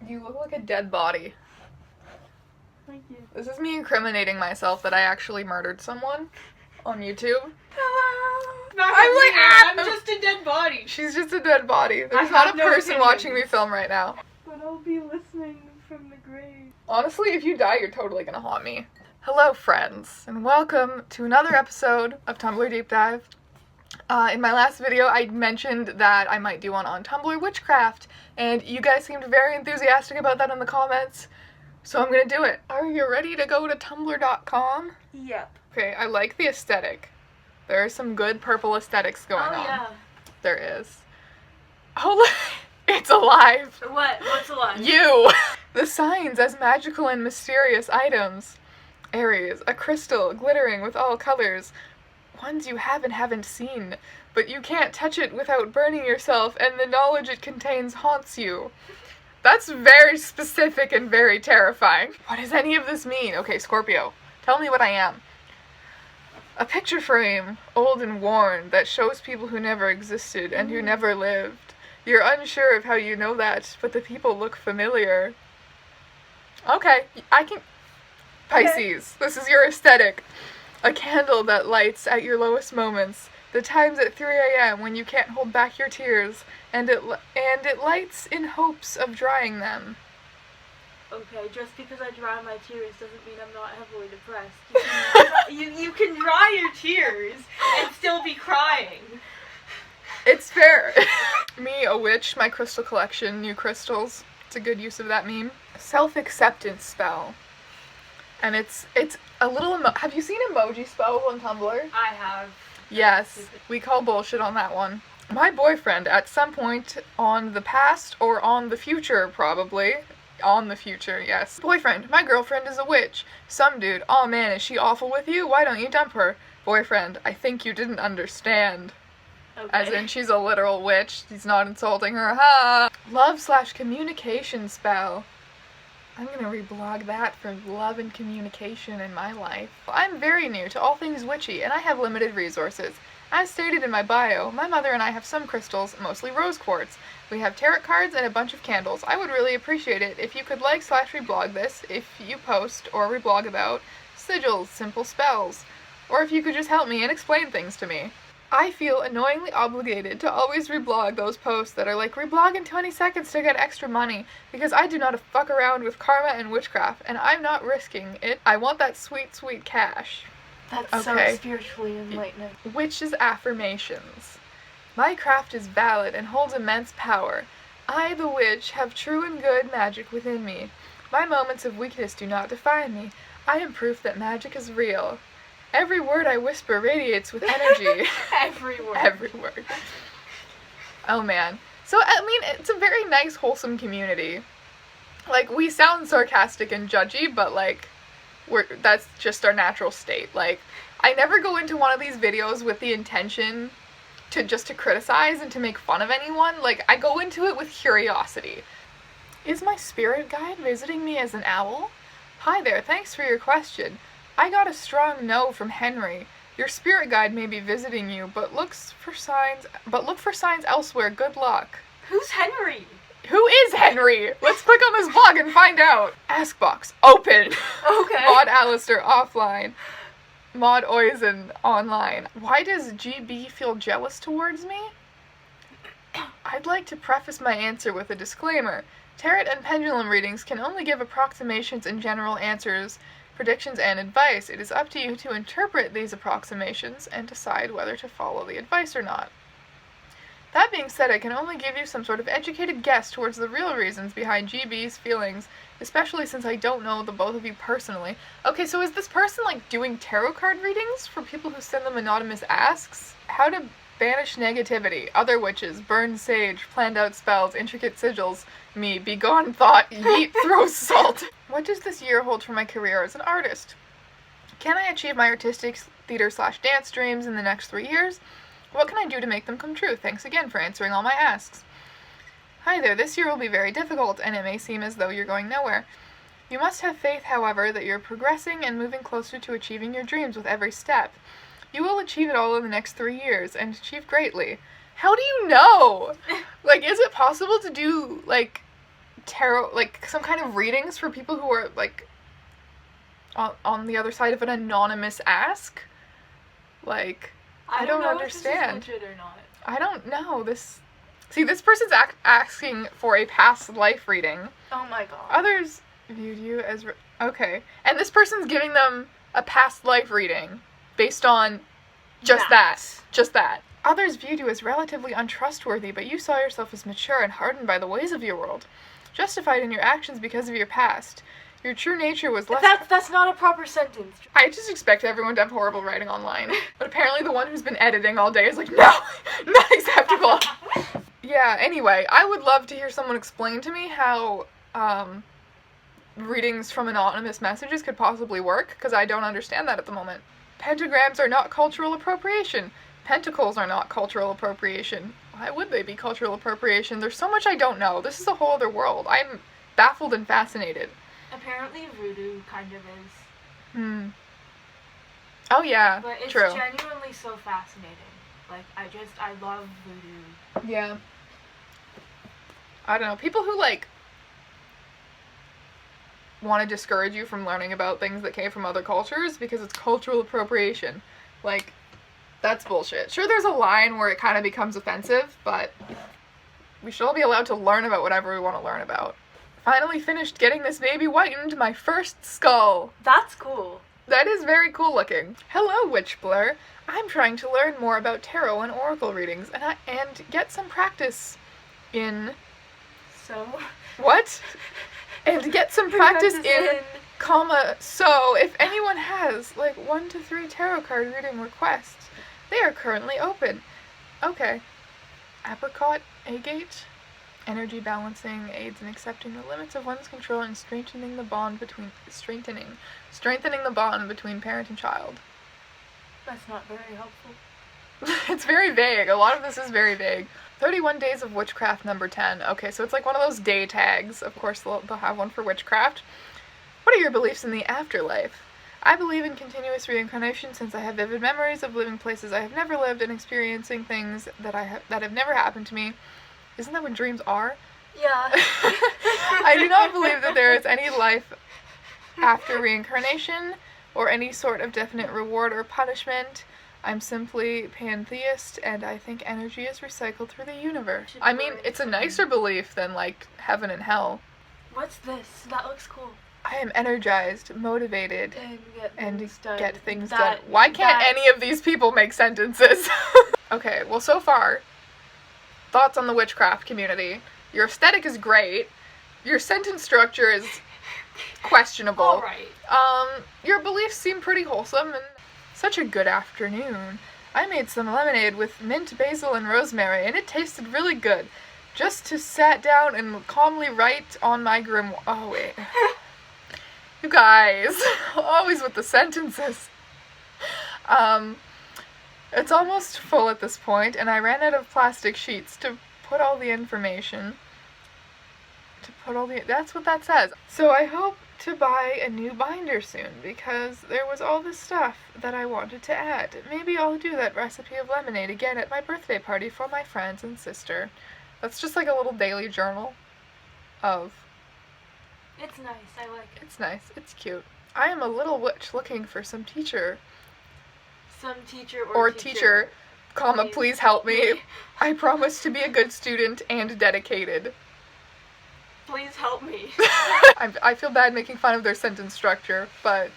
You look like a dead body. Thank you. This is me incriminating myself that I actually murdered someone on YouTube. I'm just a dead body. She's just a dead body. There's I not have a no person opinions. watching me film right now. But I'll be listening from the grave. Honestly, if you die, you're totally gonna haunt me. Hello, friends, and welcome to another episode of Tumblr Deep Dive. In my last video, I mentioned that I might do one on Tumblr Witchcraft, and you guys seemed very enthusiastic about that in the comments, so I'm gonna do it. Are you ready to go to tumblr.com? Yep. Okay, I like the aesthetic. There are some good purple aesthetics going on. Yeah. There is. Oh, look, it's alive. What? What's alive? You! The signs as magical and mysterious items. Aries, a crystal glittering with all colors. Ones you haven't seen, but you can't touch it without burning yourself, and the knowledge it contains haunts you. That's very specific and very terrifying. What does any of this mean? Okay, Scorpio, tell me what I am. A picture frame, old and worn, that shows people who never existed and who never lived. You're unsure of how you know that, but the people look familiar. Okay, I can... Pisces, this is your aesthetic. A candle that lights at your lowest moments, the times at 3 a.m. when you can't hold back your tears, and it lights in hopes of drying them. Okay, just because I dry my tears doesn't mean I'm not heavily depressed. You can dry your tears and still be crying. It's fair. Me, a witch, my crystal collection, new crystals. It's a good use of that meme. Self-acceptance spell. And it's a little have you seen emoji spells on Tumblr? I have. Yes, we call bullshit on that one. My boyfriend, at some point on the past or on the future, probably. On the future, yes. Boyfriend, my girlfriend is a witch. Some dude, oh man, is she awful with you? Why don't you dump her? Boyfriend, I think you didn't understand. Okay. As in, she's a literal witch. He's not insulting her. Ha! Love/communication spell. I'm gonna reblog that for love and communication in my life. I'm very new to all things witchy, and I have limited resources. As stated in my bio, my mother and I have some crystals, mostly rose quartz. We have tarot cards and a bunch of candles. I would really appreciate it if you could like/reblog this if you post or reblog about sigils, simple spells, or if you could just help me and explain things to me. I feel annoyingly obligated to always reblog those posts that are like, reblog in 20 seconds to get extra money, because I do not fuck around with karma and witchcraft, and I'm not risking it. I want that sweet, sweet cash. That's Okay. so spiritually enlightening. Witch's Affirmations. My craft is valid and holds immense power. I, the witch, have true and good magic within me. My moments of weakness do not define me. I am proof that magic is real. Every word I whisper radiates with energy. Every word. Every word. Oh man. So, I mean, it's a very nice, wholesome community. Like, we sound sarcastic and judgy, but, like, that's just our natural state. Like, I never go into one of these videos with the intention to criticize and to make fun of anyone. Like, I go into it with curiosity. Is my spirit guide visiting me as an owl? Hi there, thanks for your question. I got a strong no from Henry. Your spirit guide may be visiting you, but look for signs elsewhere. Good luck. Who's Henry? Who is Henry? Let's click on this blog and find out. Ask box open. Okay. Mod Alistair offline. Mod Oizen online. Why does GB feel jealous towards me? I'd like to preface my answer with a disclaimer. Tarot and pendulum readings can only give approximations and general answers, predictions, and advice. It is up to you to interpret these approximations and decide whether to follow the advice or not. That being said, I can only give you some sort of educated guess towards the real reasons behind GB's feelings, especially since I don't know the both of you personally. Okay, so is this person, like, doing tarot card readings for people who send them anonymous asks? How to banish negativity, other witches, burn sage, planned out spells, intricate sigils, me, begone thought, yeet, throw salt. What does this year hold for my career as an artist? Can I achieve my artistic theater/dance dreams in the next 3 years? What can I do to make them come true? Thanks again for answering all my asks. Hi there, this year will be very difficult, and it may seem as though you're going nowhere. You must have faith, however, that you're progressing and moving closer to achieving your dreams with every step. You will achieve it all in the next 3 years, and achieve greatly. How do you know? Like, is it possible to do, like, tarot, like, some kind of readings for people who are, like, on the other side of an anonymous ask? Like, I don't understand. If this is legit or not. I don't know. This person's asking for a past life reading. Oh my god. Others viewed you as... Okay. And this person's giving them a past life reading based on just that. Just that. Others viewed you as relatively untrustworthy, but you saw yourself as mature and hardened by the ways of your world, justified in your actions because of your past. Your true nature was less... That's not a proper sentence. I just expect everyone to have horrible writing online. But apparently the one who's been editing all day is like, no, not acceptable. Yeah, anyway, I would love to hear someone explain to me how readings from anonymous messages could possibly work, because I don't understand that at the moment. Pentagrams are not cultural appropriation. Pentacles are not cultural appropriation. Why would they be cultural appropriation? There's so much I don't know. This is a whole other world. I'm baffled and fascinated. Apparently voodoo kind of is. Oh yeah, but it's true. genuinely so fascinating. Like, I love voodoo. Yeah. I don't know. People who, like, want to discourage you from learning about things that came from other cultures because it's cultural appropriation. Like, that's bullshit. Sure, there's a line where it kind of becomes offensive, but we should all be allowed to learn about whatever we want to learn about. Finally finished getting this baby whitened, my first skull. That's cool. That is very cool looking. Hello, Witchblr. I'm trying to learn more about tarot and oracle readings and get some practice in... So? What? And get some practice in, so if anyone has, like, 1 to 3 tarot card reading requests, they are currently open. Okay. Apricot, agate. Energy balancing aids in accepting the limits of one's control and strengthening the bond between parent and child. That's not very helpful. It's very vague. A lot of this is very vague. 31 Days of Witchcraft number 10. Okay, so it's like one of those day tags. Of course, they'll have one for witchcraft. What are your beliefs in the afterlife? I believe in continuous reincarnation since I have vivid memories of living places I have never lived and experiencing things that have never happened to me. Isn't that what dreams are? Yeah. I do not believe that there is any life after reincarnation or any sort of definite reward or punishment. I'm simply pantheist, and I think energy is recycled through the universe. I mean, it's a nicer belief than, like, heaven and hell. What's this? That looks cool. I am energized, motivated, and get things done. That- Why can't that- any of these people make sentences? Okay, well, so far, thoughts on the witchcraft community. Your aesthetic is great. Your sentence structure is questionable. Alright. Your beliefs seem pretty wholesome, and such a good afternoon. I made some lemonade with mint, basil, and rosemary, and it tasted really good. Just to sat down and calmly write on my grimoire. Oh, wait. You guys. Always with the sentences. It's almost full at this point, and I ran out of plastic sheets to put all the information. That's what that says. So I hope to buy a new binder soon, because there was all this stuff that I wanted to add. Maybe I'll do that recipe of lemonade again at my birthday party for my friends and sister. That's just like a little daily journal of... It's nice, I like it. It's nice, it's cute. I am a little witch looking for some teacher. Some teacher Or teacher, comma, please help me. I promise to be a good student and dedicated. Please help me. I feel bad making fun of their sentence structure, but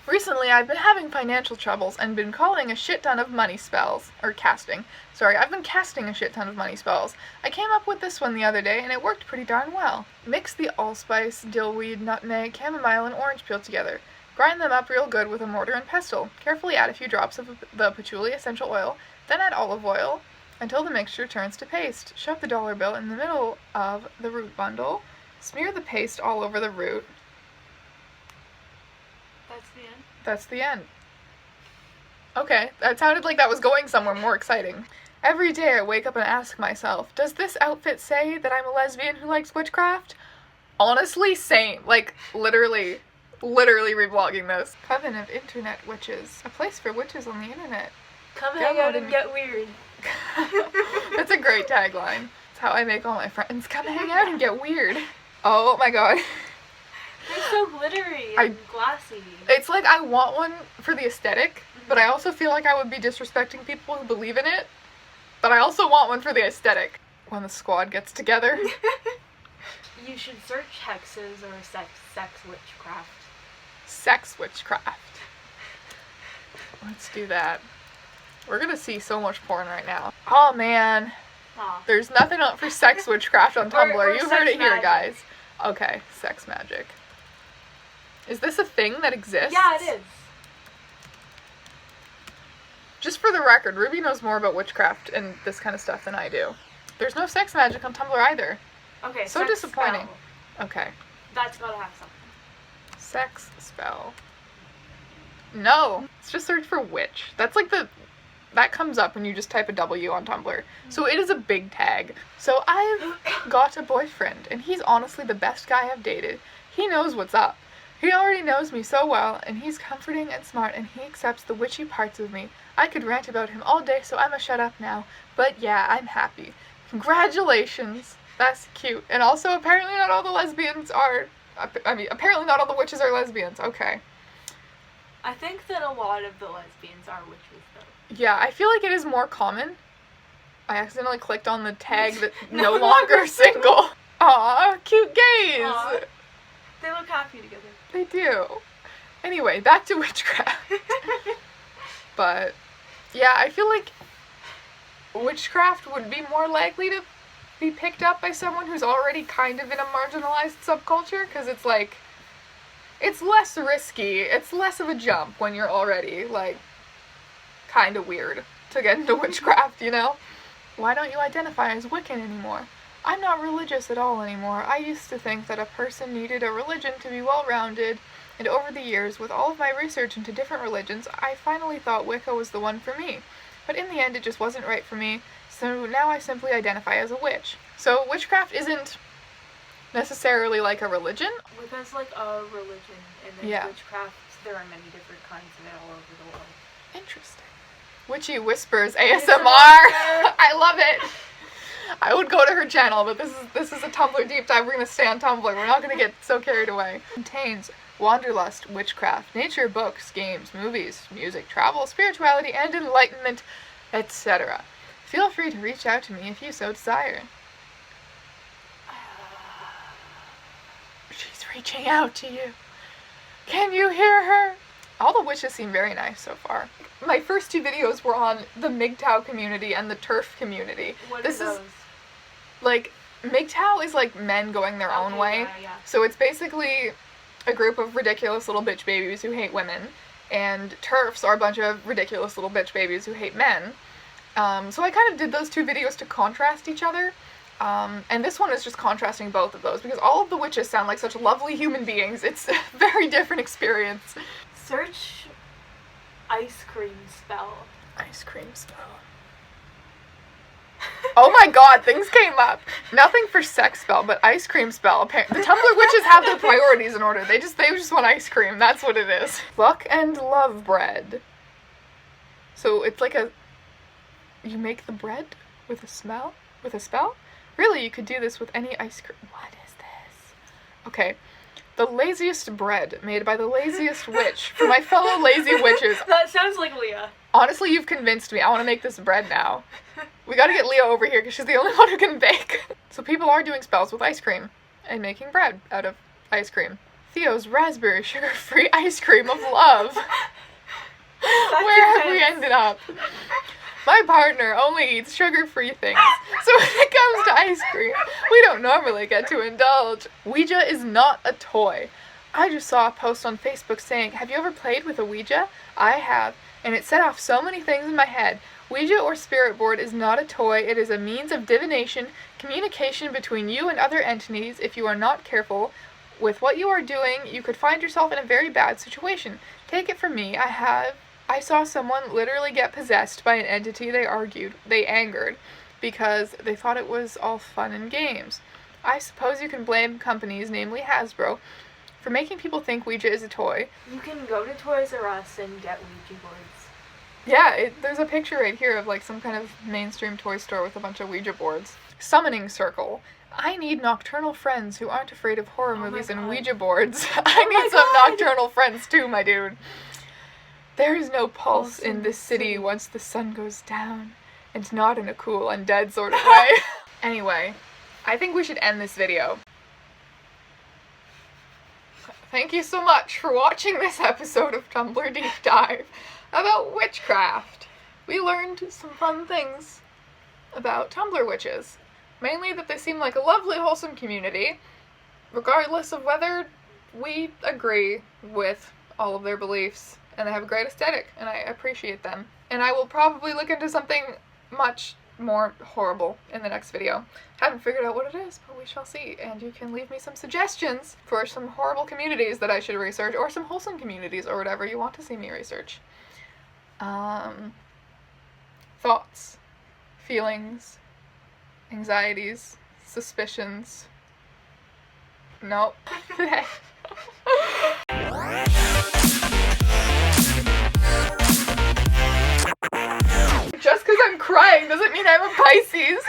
recently I've been having financial troubles and been calling a shit ton of money spells. Or casting. Sorry, I've been casting a shit ton of money spells. I came up with this one the other day and it worked pretty darn well. Mix the allspice, dillweed, nutmeg, chamomile, and orange peel together. Grind them up real good with a mortar and pestle. Carefully add a few drops of the patchouli essential oil, then add olive oil until the mixture turns to paste. Shove the dollar bill in the middle of the root bundle. Smear the paste all over the root. That's the end? That's the end. Okay, that sounded like that was going somewhere more exciting. Every day I wake up and ask myself, does this outfit say that I'm a lesbian who likes witchcraft? Honestly, same. Like, literally reblogging this. Coven of Internet Witches. A place for witches on the internet. Come hang out and get weird. That's a great tagline. It's how I make all my friends. Come hang out and get weird. Oh my god. They're so glittery and glassy. It's like I want one for the aesthetic, but I also feel like I would be disrespecting people who believe in it. But I also want one for the aesthetic. When the squad gets together. You should search hexes or sex witchcraft. Sex witchcraft. Let's do that. We're gonna see so much porn right now. Oh man. Aw. There's nothing up for sex witchcraft on Tumblr. Or You sex heard it here, magic. guys. Okay, sex magic. Is this a thing that exists? Yeah, it is. Just for the record, Ruby knows more about witchcraft and this kind of stuff than I do. There's no sex magic on Tumblr either. Okay, So sex disappointing. spell. Okay. That's gotta have something. Sex spell. No. Let's just search for witch. That's like that comes up when you just type a W on Tumblr. So it is a big tag. So I've got a boyfriend, and he's honestly the best guy I've dated. He knows what's up. He already knows me so well, and he's comforting and smart, and he accepts the witchy parts of me. I could rant about him all day, so I'ma shut up now. But yeah, I'm happy. Congratulations. That's cute. And also, apparently not all the lesbians are... apparently not all the witches are lesbians. Okay. I think that a lot of the lesbians are witches, though. Yeah, I feel like it is more common. I accidentally clicked on the tag that no longer single. Aw, cute gays. Aw. They look happy together. They do. Anyway, back to witchcraft. But, yeah, I feel like witchcraft would be more likely to be picked up by someone who's already kind of in a marginalized subculture, because it's like, it's less risky, it's less of a jump when you're already, like, kind of weird to get into witchcraft, you know? Why don't you identify as Wiccan anymore? I'm not religious at all anymore. I used to think that a person needed a religion to be well-rounded, and over the years, with all of my research into different religions, I finally thought Wicca was the one for me. But in the end, it just wasn't right for me, so now I simply identify as a witch. So witchcraft isn't necessarily like a religion. Wicca's like a religion, and then Yeah. witchcraft, there are many different kinds of it all over the world. Interesting. Witchy Whispers ASMR. I love it. I would go to her channel, but this is a Tumblr deep dive. We're gonna stay on Tumblr. We're not gonna get so carried away. Contains wanderlust, witchcraft, nature, books, games, movies, music, travel, spirituality, and enlightenment, etc. Feel free to reach out to me if you so desire. She's reaching out to you. Can you hear her? All the witches seem very nice so far. My first two videos were on the MGTOW community and the TERF community. What This are is those? like, MGTOW is like men going their own Okay, way. Yeah. So it's basically a group of ridiculous little bitch babies who hate women, and TERFs are a bunch of ridiculous little bitch babies who hate men. So I kind of did those two videos to contrast each other, and this one is just contrasting both of those, because all of the witches sound like such lovely human beings. It's a very different experience. Search ice cream spell. Ice cream spell. Oh my god, things came up. Nothing for sex spell, but ice cream spell. The Tumblr witches have their priorities in order. They just want ice cream. That's what it is. Luck and love bread. So it's like you make the bread with a smell? With a spell? Really, you could do this with any ice cream. What is this? Okay. The laziest bread made by the laziest witch for my fellow lazy witches. That sounds like Leah. Honestly, you've convinced me. I want to make this bread now. We gotta get Leah over here because she's the only one who can bake. So people are doing spells with ice cream and making bread out of ice cream. Theo's raspberry sugar-free ice cream of love. Where have we ended up? My partner only eats sugar-free things, so when it comes to ice cream, we don't normally get to indulge. Ouija is not a toy. I just saw a post on Facebook saying, "Have you ever played with a Ouija?" I have, and it set off so many things in my head. Ouija or spirit board is not a toy. It is a means of divination, communication between you and other entities. If you are not careful with what you are doing, you could find yourself in a very bad situation. Take it from me, I saw someone literally get possessed by an entity they angered, because they thought it was all fun and games. I suppose you can blame companies, namely Hasbro, for making people think Ouija is a toy. You can go to Toys R Us and get Ouija boards. Yeah, there's a picture right here of like some kind of mainstream toy store with a bunch of Ouija boards. Summoning circle. I need nocturnal friends who aren't afraid of horror my movies and God. Ouija boards. I my need some God. nocturnal friends too, my dude. There is no pulse Pulse in this city city. once the sun goes down. And not in a cool, undead sort of way. Anyway, I think we should end this video. Thank you so much for watching this episode of Tumblr Deep Dive about witchcraft. We learned some fun things about Tumblr witches. Mainly that they seem like a lovely, wholesome community, regardless of whether we agree with all of their beliefs. And they have a great aesthetic, and I appreciate them. And I will probably look into something much more horrible in the next video. Haven't figured out what it is, but we shall see. And you can leave me some suggestions for some horrible communities that I should research, or some wholesome communities, or whatever you want to see me research. Thoughts, feelings, anxieties, suspicions. Nope. Just because I'm crying doesn't mean I'm a Pisces.